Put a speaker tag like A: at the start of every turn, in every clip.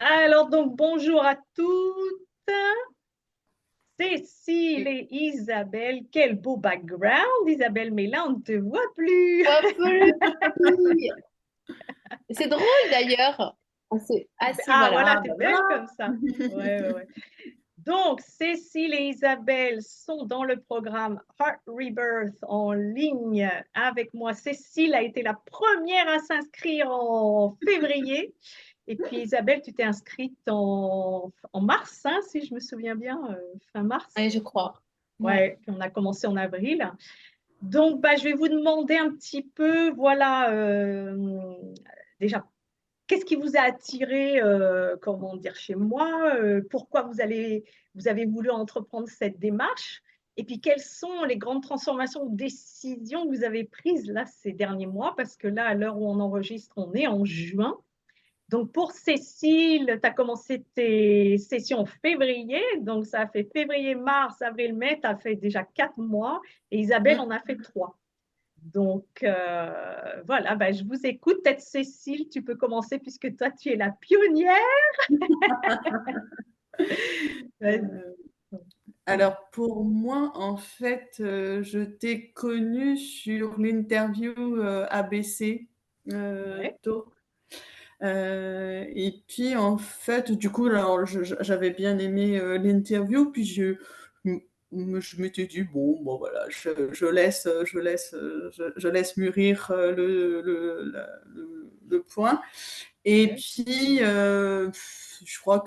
A: Alors, donc, bonjour à toutes. Cécile et Isabelle, quel beau background, Isabelle, mais là, on ne te voit plus.
B: Pas plus. C'est drôle d'ailleurs. Ah si,
A: Ah,
B: voilà.
A: voilà,
B: Ah,
A: t'es
B: bah
A: belle
B: voilà.
A: comme ça. Ouais, ouais, ouais. Donc, Cécile et Isabelle sont dans le programme Heart Rebirth en ligne avec moi. Cécile a été la première à s'inscrire en février. Et puis, Isabelle, tu t'es inscrite en mars, hein, si je me souviens bien, fin mars.
B: Ouais, je crois. Ouais.
A: Ouais, puis on a commencé en avril. Donc, bah, je vais vous demander un petit peu, voilà, déjà, qu'est-ce qui vous a attiré, comment dire, chez moi? Pourquoi vous avez voulu entreprendre cette démarche? Et puis, quelles sont les grandes transformations ou décisions que vous avez prises là ces derniers mois? Parce que là, à l'heure où on enregistre, on est en juin. Donc, pour Cécile, tu as commencé tes sessions en février. Donc, ça a fait février, mars, avril, mai. Tu as fait déjà 4 mois. Et Isabelle en
B: Mm.
A: a fait 3. Donc, voilà, ben, je vous écoute. Peut-être Cécile, tu peux commencer puisque toi, tu es la pionnière. Vas-y.
C: Euh, alors pour moi, en fait, je t'ai connu sur l'interview ABC
A: Ouais.
C: tôt. Et puis en fait, du coup, alors, j'avais bien aimé l'interview, puis je m'étais dit bon voilà, je laisse mûrir le point. Et
A: Ouais.
C: puis, je crois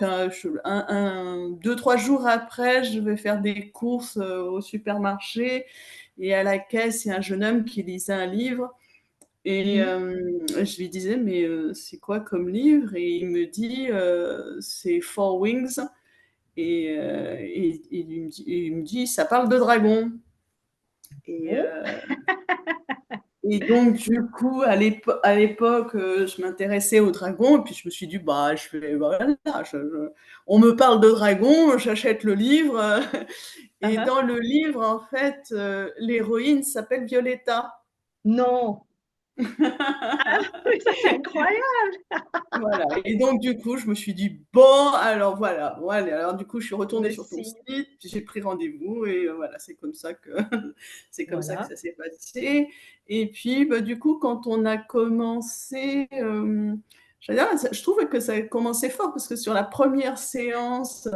C: deux, trois jours après, je vais faire des courses au supermarché et à la caisse, il y a un jeune homme qui lisait un livre et
A: Mhm.
C: je lui disais, mais c'est quoi comme livre? Et il me dit, c'est Four Wings. Et il me dit, ça parle de dragons. Et,
A: Bon.
C: et donc, du coup, à l'époque, je m'intéressais aux dragons, et puis je me suis dit, bah, voilà, on me parle de dragons, j'achète le livre. Et
A: Uh-huh.
C: dans le livre, en fait, l'héroïne s'appelle Violetta.
A: Non. Ah, oui, ça, c'est incroyable.
C: Voilà. Et donc, du coup, je me suis dit, bon, alors voilà. Bon, allez, alors, du coup, je suis retournée
A: Le
C: sur ton
A: signe.
C: site, puis j'ai pris rendez-vous, et voilà, c'est comme ça que, c'est comme ça que
A: Voilà.
C: ça s'est passé. Et puis, bah, du coup, quand on a commencé, j'allais dire, je trouve que ça a commencé fort, parce que sur la première séance,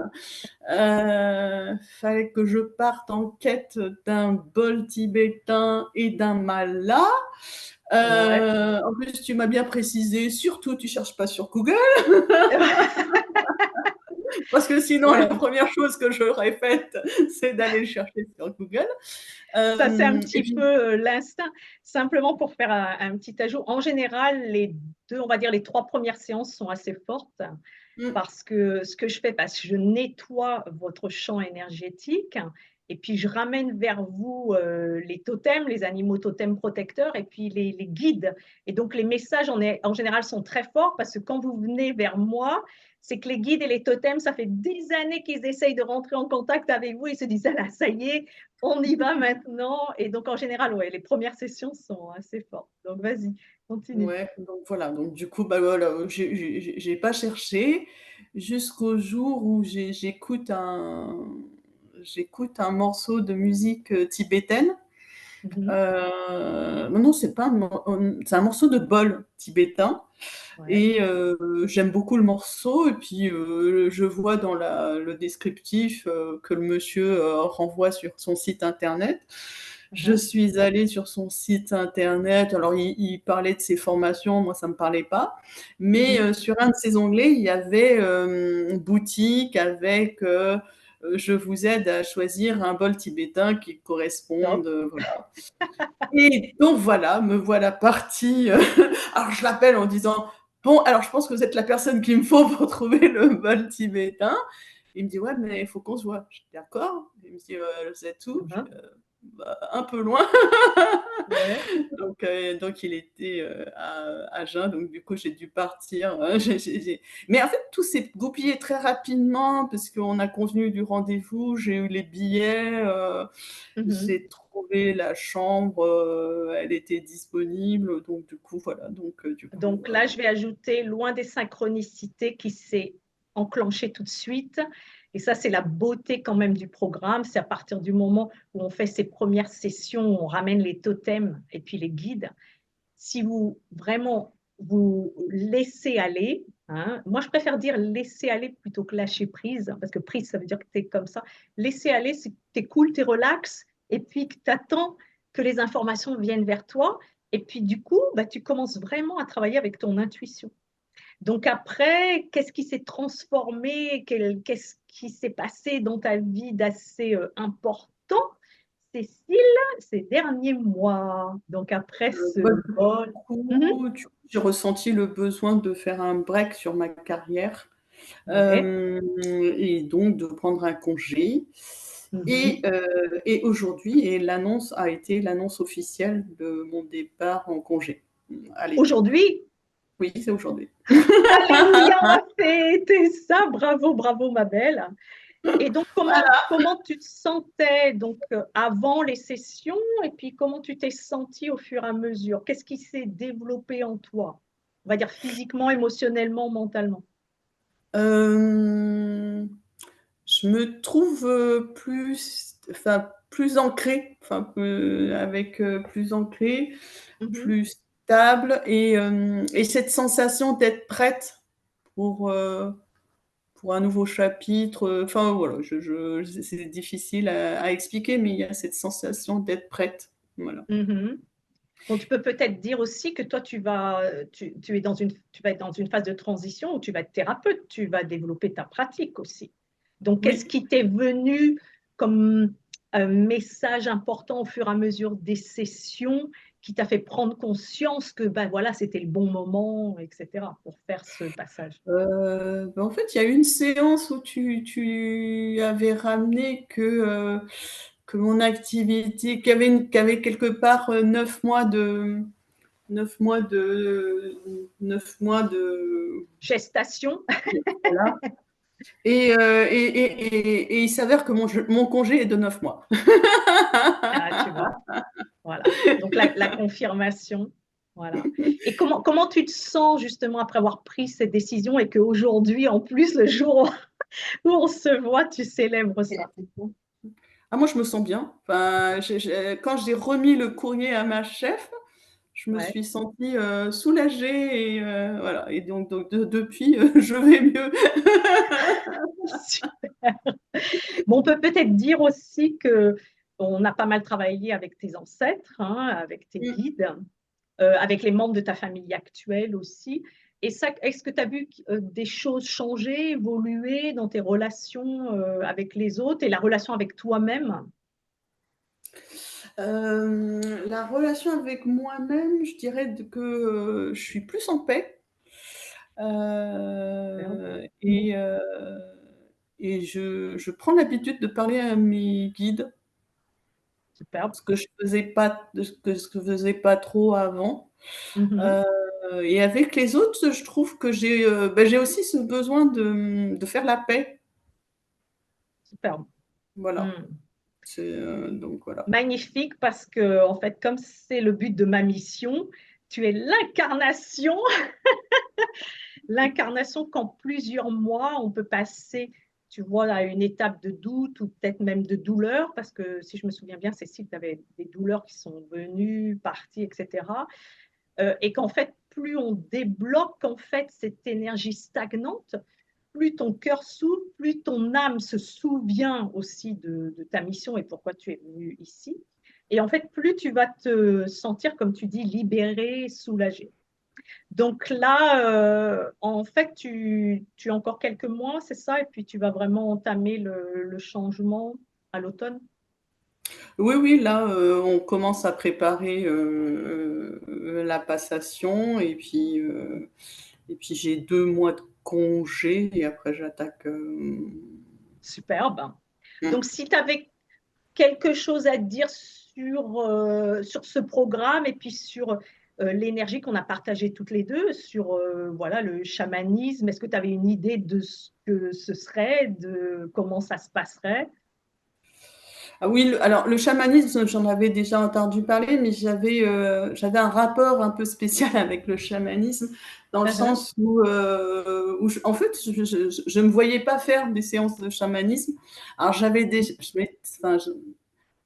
C: fallait que je parte en quête d'un bol tibétain et d'un mala.
A: Ouais.
C: En plus, tu m'as bien précisé, surtout, tu cherches pas sur Google, parce que sinon, la
A: Ouais.
C: première chose que j'aurais faite, c'est d'aller le chercher sur Google.
A: Ça, c'est un
C: Et
A: petit peu
C: puis,
A: l'instinct. Simplement pour faire un petit ajout. En général, les deux, on va dire les 3 premières séances sont assez fortes
C: mm,
A: parce que ce que je fais, parce que je nettoie votre champ énergétique et puis je ramène vers vous les totems, les animaux totems protecteurs et puis les guides. Et donc les messages en général sont très forts parce que quand vous venez vers moi, c'est que les guides et les totems, ça fait des années qu'ils essayent de rentrer en contact avec vous. Ils se disent, ah là, ça y est, on y va maintenant. Et donc en général, ouais, les premières sessions sont assez fortes. Donc vas-y, continue.
C: ouais, donc voilà. Donc, du coup, bah voilà, j'ai pas cherché jusqu'au jour où j'écoute un morceau de musique tibétaine.
A: Mhm.
C: Non, c'est pas c'est un morceau de bol tibétain.
A: Ouais.
C: Et j'aime beaucoup le morceau. Et puis, je vois dans le descriptif que le monsieur renvoie sur son site internet. Je
A: Uh-huh.
C: suis allée sur son site internet. Alors, il parlait de ses formations. Moi, ça ne me parlait pas. Mais
A: Mhm.
C: sur un de ses onglets, il y avait une boutique avec je vous aide à choisir un bol tibétain qui corresponde.
A: Top.
C: Voilà. Et donc voilà, me voilà partie. Alors je l'appelle en disant, bon, alors je pense que vous êtes la personne qu'il me faut pour trouver le bol tibétain. Il me dit, ouais, mais il faut qu'on se voit. Je dis, d'accord. Il me dit, vous êtes où? Je dis,
A: Uh-huh.
C: bah, un peu loin.
A: Ouais.
C: Donc il était à Agen, donc du coup j'ai dû partir. Mais en fait, tout s'est goupillé très rapidement parce qu'on a convenu du rendez-vous, j'ai eu les billets,
A: Mhm.
C: j'ai trouvé la chambre, elle était disponible, donc du coup voilà. Donc du coup,
A: Donc là, je vais ajouter loin des synchronicités qui s'est enclencher tout de suite. Et ça, c'est la beauté quand même du programme. C'est à partir du moment où on fait ces premières sessions, où on ramène les totems et puis les guides. Si vous vraiment vous laissez aller, hein, moi je préfère dire laisser aller plutôt que lâcher prise, parce que prise, ça veut dire que tu es comme ça. Laisser aller, c'est que tu es cool, tu es relax, et puis que tu attends que les informations viennent vers toi. Et puis du coup, bah, tu commences vraiment à travailler avec ton intuition. Donc après, qu'est-ce qui s'est transformé? Qu'est-ce qui s'est passé dans ta vie d'assez important, Cécile, ces derniers mois? Donc après ce
C: Bah,
A: vol. Mhm.
C: du coup, j'ai ressenti le besoin de faire un break sur ma carrière,
A: Ouais.
C: et donc de prendre un congé.
A: Mhm.
C: Et aujourd'hui, et l'annonce a été l'annonce officielle de mon départ en congé. Allez,
A: Aujourd'hui,
C: oui, c'est aujourd'hui.
A: alléluia, on va fêter ça. Bravo, bravo, ma belle. Et donc, comment tu te sentais donc, avant les sessions et puis comment tu t'es sentie au fur et à mesure? Qu'est-ce qui s'est développé en toi? On va dire physiquement, émotionnellement, mentalement.
C: Euh, je me trouve plus ancrée, avec plus ancrée,
A: Mhm.
C: plus stable, et cette sensation d'être prête pour, euh, pour un nouveau chapitre. Enfin voilà, c'est difficile à expliquer, mais il y a cette sensation d'être prête. Voilà.
A: Mhm. Bon, tu peux peut-être dire aussi que toi, tu vas être dans une phase de transition où tu vas être thérapeute, tu vas développer ta pratique aussi. Donc, qu'est-ce
C: Oui.
A: qui t'est venu comme un message important au fur et à mesure des sessions qui t'a fait prendre conscience que ben voilà, c'était le bon moment, etc., pour faire ce passage?
C: En fait, il y a eu une séance où tu avais ramené que mon activité, qu'avait quelque part 9 mois de
A: Gestation,
C: voilà. Et il s'avère que mon congé est de 9 mois.
A: ah, tu vois. Voilà. Donc la confirmation. Voilà. Et comment tu te sens justement après avoir pris cette décision et qu'aujourd'hui, en plus, le jour où on se voit, tu célèbres ça?
C: Ah, moi, je me sens bien. Enfin, quand j'ai remis le courrier à ma chef, je me
A: Ouais.
C: suis sentie soulagée, et voilà. Et donc depuis, je vais mieux.
A: Super. Bon, on peut peut-être dire aussi que on a pas mal travaillé avec tes ancêtres, hein, avec tes
C: Mm.
A: guides, avec les membres de ta famille actuelle aussi. Et ça, est-ce que tu as vu des choses changer, évoluer dans tes relations avec les autres et la relation avec toi-même?
C: La relation avec moi-même, je dirais que je suis plus en paix.
A: Superbe.
C: Et je prends l'habitude de parler à mes guides,
A: Superbe.
C: ce que je faisais pas trop avant.
A: Mhm.
C: Heu et avec les autres, je trouve que j'ai aussi ce besoin de faire la paix.
A: Superbe.
C: Voilà,
A: Mm.
C: donc voilà.
A: Magnifique parce que, en fait, comme c'est le but de ma mission, tu es l'incarnation qu'en plusieurs mois, on peut passer, tu vois, à une étape de doute ou peut-être même de douleur, parce que si je me souviens bien, Cécile, tu avais des douleurs qui sont venues, parties, etc. Et qu'en fait, plus on débloque en fait cette énergie stagnante, plus ton cœur s'ouvre, plus ton âme se souvient aussi de ta mission et pourquoi tu es venu ici. Et en fait, plus tu vas te sentir, comme tu dis, libéré, soulagé. Donc là, en fait, tu as encore quelques mois, c'est ça, et puis tu vas vraiment entamer le changement à l'automne.
C: Oui, oui, là, on commence à préparer, la passation, et puis j'ai 2 mois de congé, et après j'attaque,
A: Superbe. Donc,
C: mmh.
A: si tu avais quelque chose à dire sur ce programme et puis sur l'énergie qu'on a partagée toutes les deux, sur voilà, le chamanisme. Est-ce que tu avais une idée de ce que ce serait, de comment ça se passerait?
C: Ah oui, alors le chamanisme, j'en avais déjà entendu parler, mais j'avais un rapport un peu spécial avec le chamanisme, dans le
A: Mhm.
C: sens en fait, je me voyais pas faire des séances de chamanisme. Alors j'avais des, je m'étais- enfin,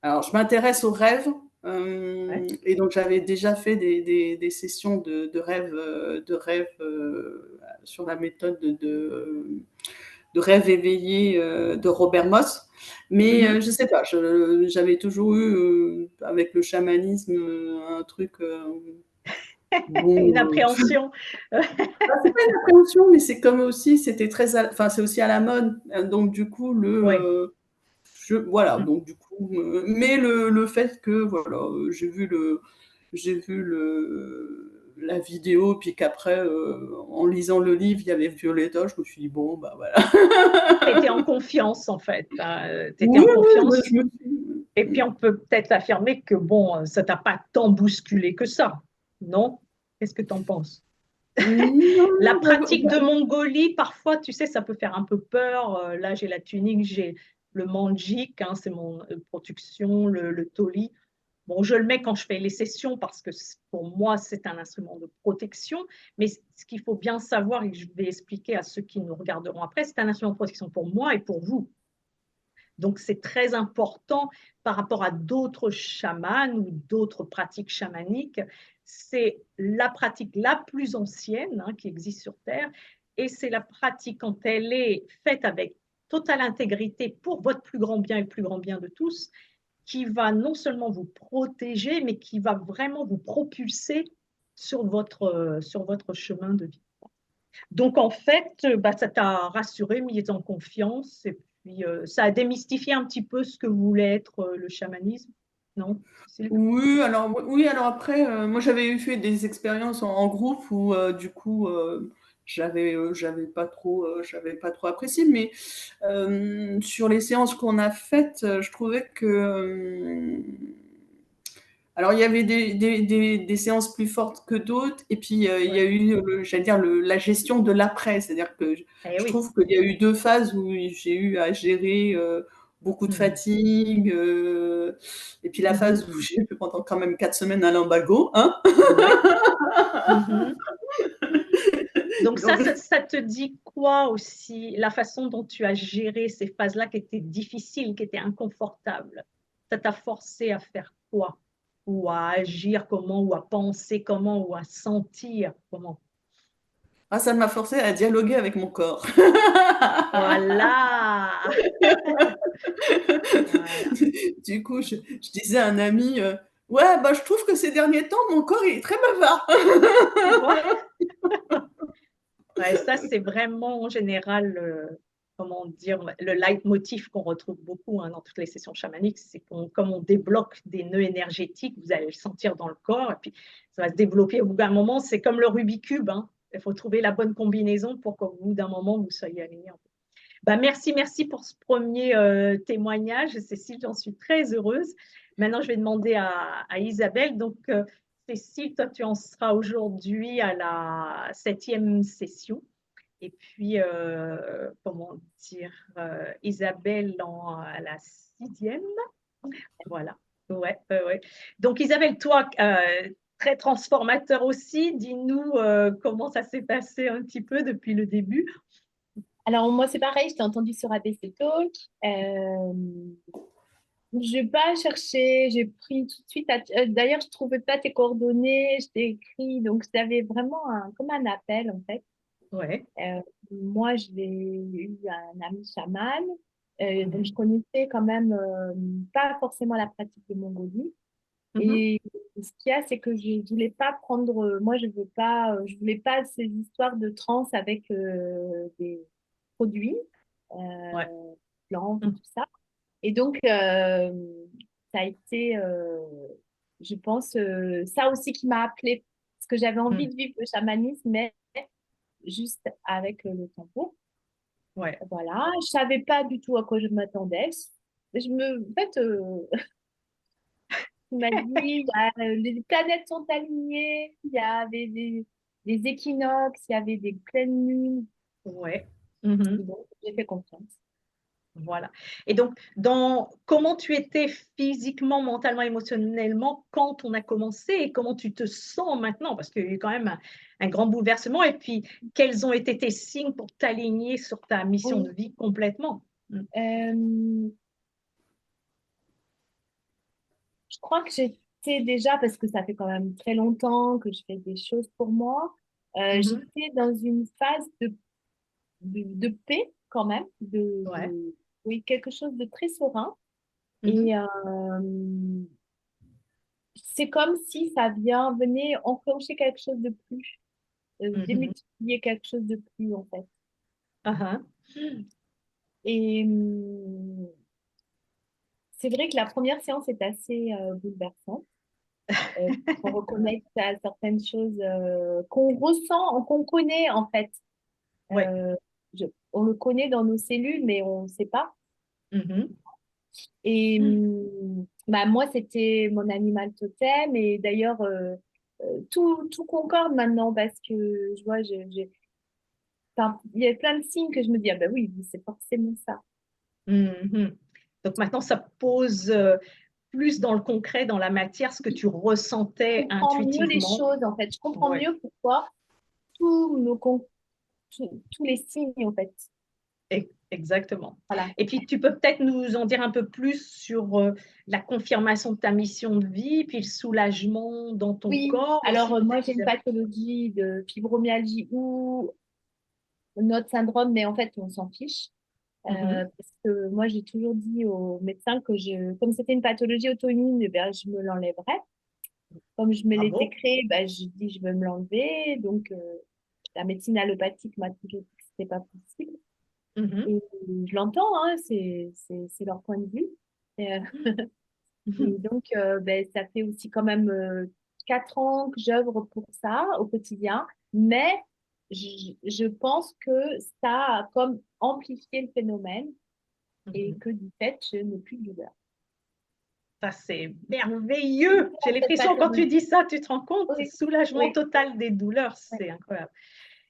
C: alors je m'intéresse aux rêves,
A: Ouais.
C: et donc j'avais déjà fait des sessions de rêves sur la méthode de rêve éveillé de Robert Moss. Mais
A: Mhm.
C: je sais pas, j'avais toujours eu avec le chamanisme un truc
A: Une
C: bon.
A: appréhension.
C: C'est pas une appréhension, mais c'est comme aussi, enfin c'est aussi à la mode. Donc du coup
A: Oui.
C: voilà. Donc du coup, mais le fait que voilà, j'ai vu la vidéo, puis qu'après, en lisant le livre, il y avait Violetta, je me suis dit bon bah voilà.
A: Tu étais en confiance, en fait. Tu étais
C: Oui,
A: en
C: oui, moi,
A: confiance. Et puis, on peut peut-être affirmer que, bon, ça t'a pas tant bousculé que ça. Non? Qu'est-ce que tu en penses? La
C: non,
A: pratique de Mongolie, parfois, tu sais, ça peut faire un peu peur. Là, j'ai la tunique, j'ai le manjik, hein, c'est mon protection, le toli. Bon, je le mets quand je fais les sessions parce que pour moi, c'est un instrument de protection. Mais ce qu'il faut bien savoir et que je vais expliquer à ceux qui nous regarderont après, c'est un instrument de protection pour moi et pour vous. Donc, c'est très important par rapport à d'autres chamans ou d'autres pratiques chamaniques. C'est la pratique la plus ancienne, hein, qui existe sur Terre, et c'est la pratique quand elle est faite avec totale intégrité pour votre plus grand bien et le plus grand bien de tous, qui va non seulement vous protéger, mais qui va vraiment vous propulser sur votre chemin de vie. Donc, en fait, bah, ça t'a rassuré, mis en confiance, et puis ça a démystifié un petit peu ce que voulait être le chamanisme, non, Cécile?
C: Oui, alors après, moi j'avais eu fait des expériences en groupe où du coup j'avais pas trop apprécié, mais sur les séances qu'on a faites, je trouvais que alors il y avait des séances plus fortes que d'autres, et puis il y a
A: Oui.
C: eu, j'allais dire, la gestion de l'après, c'est-à-dire que
A: Eh
C: je
A: oui.
C: trouve qu'il y a eu deux phases où j'ai eu à gérer beaucoup de
A: Mhm.
C: fatigue, et puis la
A: Mhm.
C: phase où j'ai fait pendant quand même 4 semaines un lumbago, hein.
A: Ouais. Mhm. Donc
C: Donc,
A: ça te dit quoi aussi, la façon dont tu as géré ces phases-là qui étaient difficiles, qui étaient inconfortables? Ça t'a forcé à faire quoi? Ou à agir comment? Ou à penser comment? Ou à sentir comment?
C: ah, ça m'a forcé à dialoguer avec mon corps.
A: Voilà. Voilà.
C: Du coup, je disais à un ami, ouais, bah, je trouve que ces derniers temps, mon corps il est très bavard.
A: Ouais. Ouais, ça, c'est vraiment en général, comment dire, le leitmotiv qu'on retrouve beaucoup, hein, dans toutes les sessions chamaniques, c'est comme on débloque des nœuds énergétiques, vous allez le sentir dans le corps, et puis ça va se développer au bout d'un moment. C'est comme le Rubik's Cube, hein. Il faut trouver la bonne combinaison pour qu'au bout d'un moment, vous soyez aligné. Bah, merci pour ce premier témoignage, Cécile, j'en suis très heureuse. Maintenant, je vais demander à Isabelle. Donc, Cécile, toi, tu en seras aujourd'hui à la 7e session. Et puis, comment dire, Isabelle à la 6e. Voilà. Ouais, ouais, ouais. Donc, Isabelle, toi, très transformateur aussi. Dis-nous comment ça s'est passé un petit peu depuis le début.
B: Alors, moi, c'est pareil, je t'ai entendu sur ABC Talk. Euh, je n'ai pas cherché, j'ai pris tout de suite. D'ailleurs, je ne trouvais pas tes coordonnées, je t'ai écrit, donc j'avais vraiment comme un appel, en fait.
A: Ouais.
B: Euh, moi, j'ai eu un ami chaman, donc je connaissais quand même pas forcément la pratique de Mongolie.
A: Mhm.
B: Et ce qu'il y a, c'est que je ne voulais pas prendre, moi, je voulais pas ces histoires de transe avec des produits,
A: Ouais.
B: plantes et
A: Mhm.
B: tout ça. Et donc, ça a été, je pense, ça aussi qui m'a appelée, parce que j'avais envie
A: Mhm.
B: de vivre le chamanisme, mais juste avec le tambour.
A: Ouais.
B: Voilà, je savais pas du tout à quoi je m'attendais. En fait, il m'a dit, les planètes sont alignées, il y avait des équinoxes, il y avait des pleines lunes.
A: Ouais. Mhm.
B: Donc, j'ai fait confiance.
A: Voilà. Et donc, comment tu étais physiquement, mentalement, émotionnellement quand on a commencé et comment tu te sens maintenant? Parce qu'il y a eu quand même un grand bouleversement. Et puis, quels ont été tes signes pour t'aligner sur ta mission de
B: Oui.
A: vie complètement?
B: Euh, je crois que j'étais déjà, parce que ça fait quand même très longtemps que je fais des choses pour moi,
A: Mhm.
B: j'étais dans une phase de paix quand même,
A: Ouais.
B: oui, quelque chose de très serein.
A: Mhm.
B: Et c'est comme si ça venait enclencher quelque chose de plus,
A: Mhm.
B: démultiplier quelque chose de plus en fait.
A: Ah,
B: Et c'est vrai que la première séance est assez bouleversante. On reconnecte à certaines choses qu'on ressent, qu'on connaît en fait.
A: ouais.
B: Euh, on le connaît dans nos cellules, mais on ne sait pas.
A: Mhm.
B: Et bah, moi, c'était mon animal totem. Et d'ailleurs, tout concorde maintenant parce que je vois, enfin, il y a plein de signes que je me dis, ah bah oui, c'est forcément ça.
A: Mhm. Donc maintenant, ça pose plus dans le concret, dans la matière, ce que tu
B: Je
A: ressentais
B: comprends mieux les
A: intuitivement.
B: choses, en fait. Je comprends
A: Ouais.
B: mieux pourquoi tous nos, con- tous les signes, en fait.
A: Exactement.
B: Voilà.
A: Et puis, tu peux peut-être nous en dire un peu plus sur la confirmation de ta mission de vie, puis le soulagement dans ton
B: Oui,
A: corps
B: alors
A: aussi,
B: moi
A: peut-être
B: j'ai une pathologie de fibromyalgie ou notre syndrome, mais en fait on s'en fiche.
A: Mhm.
B: Parce que moi j'ai toujours dit aux médecins que comme c'était une pathologie auto-immune, eh bien, je me l'enlèverais. Comme je me l'étais
A: Bravo.
B: créée, ben, je dis je veux me l'enlever. Donc la médecine allopathique m'a toujours dit que c'était pas possible.
A: Mhm.
B: Et je l'entends, hein, c'est leur point de vue. Et, et
A: Mhm.
B: donc, ben, ça fait aussi quand même 4 ans que j'œuvre pour ça au quotidien, mais je pense que ça a comme amplifié le phénomène et
A: Mhm.
B: que du fait, je n'ai plus de douleur.
A: Ça, c'est
B: C'est
A: merveilleux. J'ai
B: vraiment
A: les
B: cette
A: frissons quand tu
B: pathologie.
A: dis ça, tu te rends compte?
B: Oui,
A: Soulagement
B: oui,
A: total des douleurs,
B: ouais,
A: c'est incroyable.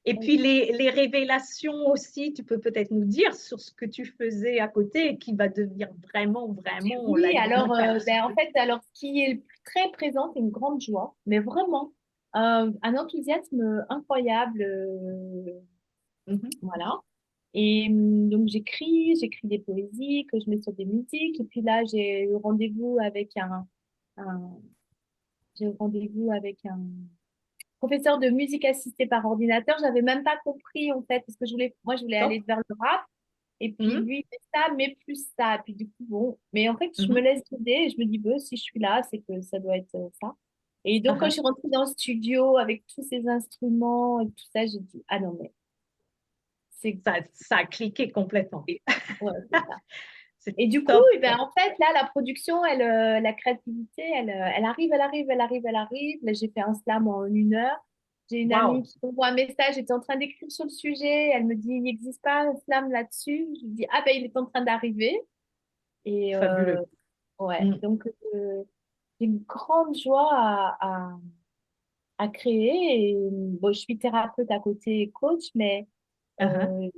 A: Et
B: oui.
A: puis les révélations aussi, tu peux peut-être nous dire sur ce que tu faisais à côté et qui va devenir vraiment, vraiment la
B: Oui,
A: grande
B: alors, ben, en
A: personne.
B: fait, alors, ce qui est très présent, c'est une grande joie, mais vraiment un enthousiasme incroyable.
A: Mhm.
B: Voilà. Et donc j'écris des poésies que je mets sur des musiques. Et puis là, un- j'ai eu rendez-vous avec un professeur de musique assistée par ordinateur. J'avais même pas compris en fait, parce que moi, je voulais
A: Top.
B: aller vers le rap. Et puis
A: Mhm.
B: lui, il fait ça, mais plus ça. Et puis du coup, bon. Mais en fait, je me
A: Mhm.
B: laisse guider et je me dis, bon, si je suis là, c'est que ça doit être ça. Et donc, quand je
A: Ah,
B: suis rentrée dans le studio avec tous ces instruments et tout ça, j'ai dit, ah non, mais c'est
A: ça a cliqué complètement.
B: ouais, c'est ça.
A: C'est
B: Et du coup,
A: top.
B: eh ben, en fait, là, la production, la créativité, elle arrive, elle arrive, elle arrive, elle arrive. Là, j'ai fait un slam en 1 heure. J'ai une amie
A: Waouh,
B: qui m'envoie un message, j'étais en train d'écrire sur le sujet. Elle me dit, il n'existe pas un slam là-dessus. Je lui dis, ah ben, il est en train d'arriver. Et
A: fabuleux.
B: ouais,
A: Mm.
B: donc j'ai une grande joie à créer. Et, bon, je suis thérapeute à côté, et coach, mais
A: Ah,
B: euh,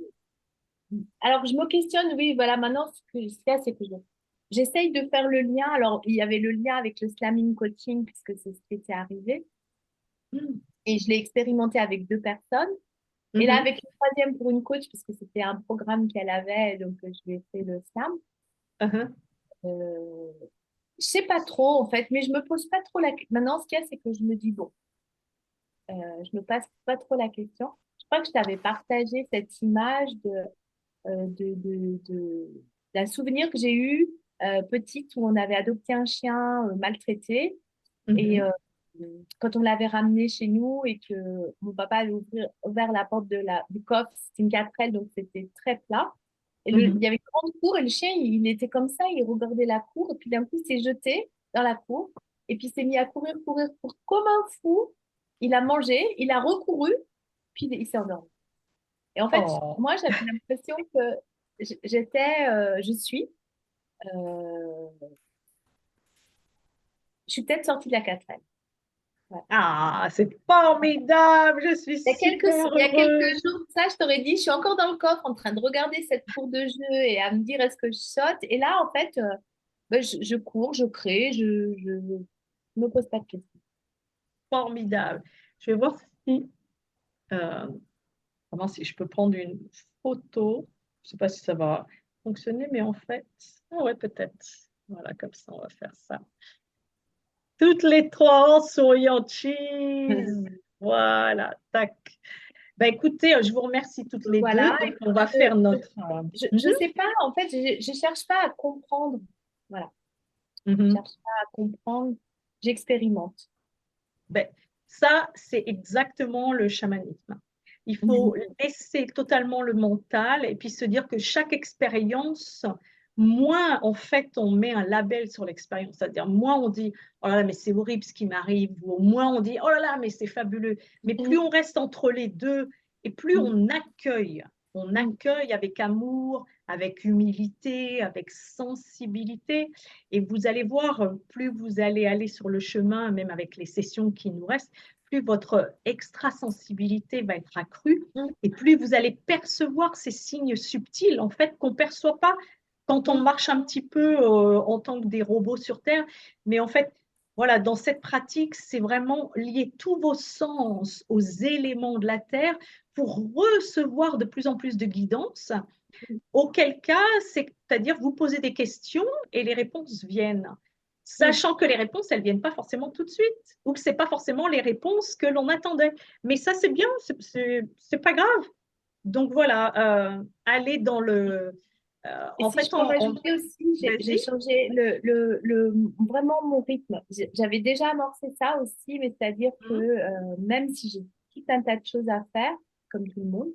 B: alors, je me questionne, oui, voilà, maintenant, ce qu'il y a, c'est que j'essaye de faire le lien. Alors, il y avait le lien avec le slamming coaching, puisque c'est ce qui était arrivé.
A: mm.
B: Et je l'ai expérimenté avec 2 personnes. Et là,
A: Mhm.
B: avec une troisième pour une coach, puisque c'était un programme qu'elle avait, donc je lui ai fait le slam.
A: Ah,
B: Euh, je sais pas trop, en fait, mais je me pose pas trop la question. Maintenant, ce qu'il y a, c'est que je me dis, bon, je me passe pas trop la question. Je crois que je t'avais partagé cette image d'un souvenir que j'ai eu petite où on avait adopté un chien maltraité et
A: mhm.
B: quand on l'avait ramené chez nous et que mon papa avait ouvert la porte du coffre, c'était une 4L donc c'était très plat. Et il
A: Mhm.
B: y avait une grande cour et le chien, il était comme ça, il regardait la cour et puis d'un coup, il s'est jeté dans la cour et puis il s'est mis à courir, courir, courir comme un fou. Il a mangé, il a recouru, puis il s'est endormi. Et en fait,
A: Oh,
B: moi, j'avais l'impression que je suis, euh, je suis peut-être sortie de la 4L. Voilà.
A: Ah, c'est formidable, je suis super
B: Il y a
A: heureuse.
B: quelques jours, ça, je t'aurais dit, je suis encore dans le coffre en train de regarder cette cour de jeu et à me dire est-ce que je saute. Et là, en fait, ben, je cours, je crée, je me pose pas de questions.
A: Formidable. Je vais voir si, euh, comment si je peux prendre une photo. Je ne sais pas si ça va fonctionner, mais en fait, ah ouais, peut-être. Voilà, comme ça, on va faire ça. Toutes les trois en souriant. Cheese. Voilà, tac. Ben, écoutez, je vous remercie toutes les deux.
B: Voilà.
A: Donc, on va
B: Je,
A: faire notre.
B: je sais pas, en fait, je cherche pas à comprendre. Voilà. Je
A: Mhm.
B: cherche pas à comprendre. J'expérimente.
A: Ben, ça, c'est exactement le chamanisme. Il faut laisser totalement le mental et puis se dire que chaque expérience, moins en fait on met un label sur l'expérience, c'est-à-dire moins on dit oh là là mais c'est horrible ce qui m'arrive, ou moins on dit oh là là mais c'est fabuleux, mais plus on reste entre les deux et plus on accueille avec amour, avec humilité, avec sensibilité, et vous allez voir, plus vous allez aller sur le chemin, même avec les sessions qui nous restent, plus votre extrasensibilité va être accrue et plus vous allez percevoir ces signes subtils, en fait, qu'on ne perçoit pas quand on marche un petit peu en tant que des robots sur Terre. Mais en fait, voilà, dans cette pratique, c'est vraiment lier tous vos sens aux éléments de la Terre pour recevoir de plus en plus de guidance. Auquel cas, c'est-à-dire vous posez des questions et les réponses viennent, sachant que les réponses, elles ne viennent pas forcément tout de suite, ou que ce n'est pas forcément les réponses que l'on attendait. Mais ça, c'est bien, c'est pas grave. Donc voilà, aller dans le...
B: Et
A: en
B: si
A: fait,
B: je peux rajouter aussi, j'ai
A: vas-y.
B: changé vraiment mon rythme. J'avais déjà amorcé ça aussi, mais c'est-à-dire que
A: Mhm,
B: même si j'ai tout un tas de choses à faire, comme tout le monde,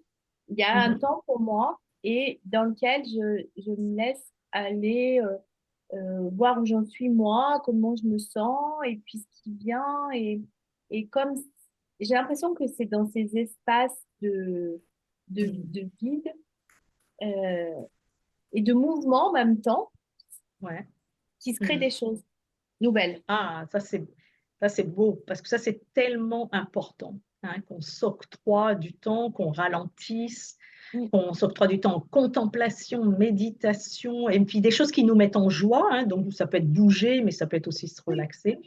B: il y a un
A: mhm,
B: temps pour moi et dans lequel je me laisse aller voir où j'en suis moi, comment je me sens et puis ce qui vient. Et comme j'ai l'impression que c'est dans ces espaces
A: mhm.
B: de vide euh, et de mouvement en même temps
A: Ouais.
B: qui se créent
A: Mhm.
B: des choses nouvelles.
A: Ah, ça c'est beau, parce que ça c'est tellement important, hein, qu'on s'octroie du temps, qu'on ralentisse,
B: Mm.
A: qu'on s'octroie du temps en contemplation, méditation, et puis des choses qui nous mettent en joie, hein, donc ça peut être bouger, mais ça peut être aussi se
B: Oui,
A: relaxer.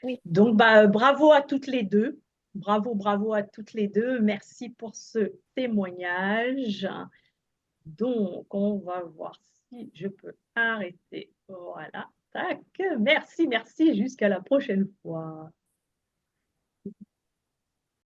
B: oui.
A: Donc bah, bravo à toutes les deux, bravo à toutes les deux, merci pour ce témoignage. Donc on va voir si je peux arrêter, voilà, tac, merci, jusqu'à la prochaine fois.